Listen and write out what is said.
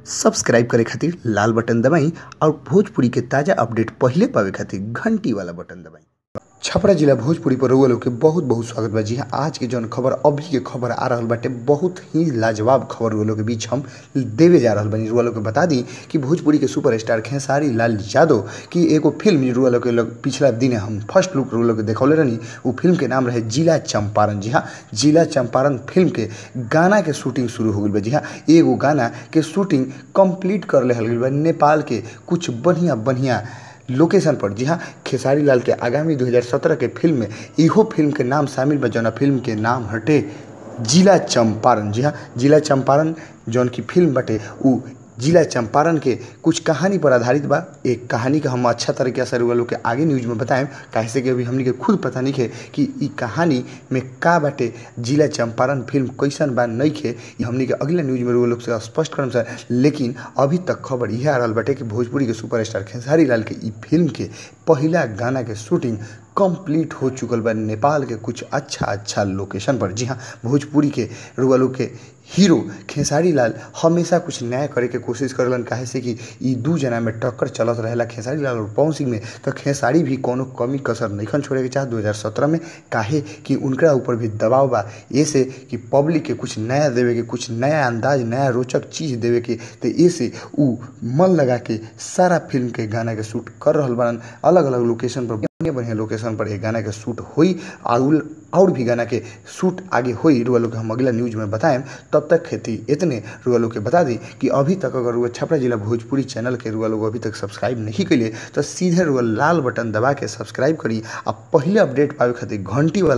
Subscribe करे खातिर लाल button दबाई और भोजपुरी के ताजा अपडेट पहले पावे खातिर घंटी वाला बटन दबाई। छपरा जिला भोजपुरी पर रउआ लोग के बहुत बहुत स्वागत बा। जी हाँ, आज के जौन खबर अभी के खबर आ रहल बाटे बहुत ही लाजवाब खबर रउआ लोग के बीच हम देवे जा रहल बानी। रउआ लोग के बता दी कि भोजपुरी के सुपरस्टार खेसारी लाल यादव की एगो फिल्म रउआ लोग के पिछला दिन हम फर्स्ट लुक रउआ लोग के देखौले रहनी। वो फिल्म के नाम रहे जिला चंपारण। जी हाँ, जिला चंपारण फिल्म के गाना के शूटिंग शुरू हो गई बा। जी हाँ, एगो गाना के शूटिंग कंप्लीट कर ले गई बा नेपाल के कुछ बढ़िया बढ़िया लोकेशन पर। जी हाँ, खेसारी लाल के आगामी 2017 के फिल्म में इहो फिल्म के नाम शामिल बा, जौन फिल्म के नाम हटे जिला चंपारण। जी हाँ, जिला चंपारण जौन की फिल्म बटे उ जिला चंपारण के कुछ कहानी पर आधारित बा। एक कहानी का हम अच्छा तरीके से रउआ लोग के आगे न्यूज में बताएं, कैसे कि अभी हमनी के खुद पता नहीं है कि ई कहानी में का बाटे। जिला चंपारण फिल्म कैसन बा नहीं खे हमनी के अगला न्यूज में रउआ लोग से स्पष्ट करम सर। लेकिन अभी तक खबर यह आ रहा बाटे कि भोजपुरी के सुपरस्टार खेसारी लाल के ई फिल्म के पहला गाना के शूटिंग कंप्लीट हो चुकल बा नेपाल के कुछ अच्छा लोकेशन पर। जी हाँ, भोजपुरी के रउआ लोग के हीरो खेसारी लाल हमेशा कुछ नया करे के कोशिश करलन, काहे से कि ई दू जना में टक्कर चलत रहेला खेसारी लाल और पवन सिंह में। तो खेसारी भी कोनो कमी कसर नहीं छोड़े के चाह 2017 में, काहे कि उनका ऊपर भी दबाव बा ऐसे कि पब्लिक के कुछ नया देवे के, कुछ नया अंदाज नया रोचक चीज़ देवे के। तो ऐसे उ मन लगा के सारा फिल्म के गाना के शूट कर रहल बारन। अलग अलग लोकेशन पर बढ़िया लोकेशन पर एक गाना के शूट हुई और भी गाना के शूट आगे हुई। रुआ लोग हम अगला न्यूज में बताएं। तब तक खेती इतने रुआ लोग के बता दी कि अभी तक अगर रुआ छपरा जिला भोजपुरी चैनल के रुआ लोग अभी तक सब्सक्राइब नहीं करिए तो सीधे रुआ लाल बटन दबा के सब्सक्राइब करी। आप पहले अपडेट पावे खातिर घंटी वाला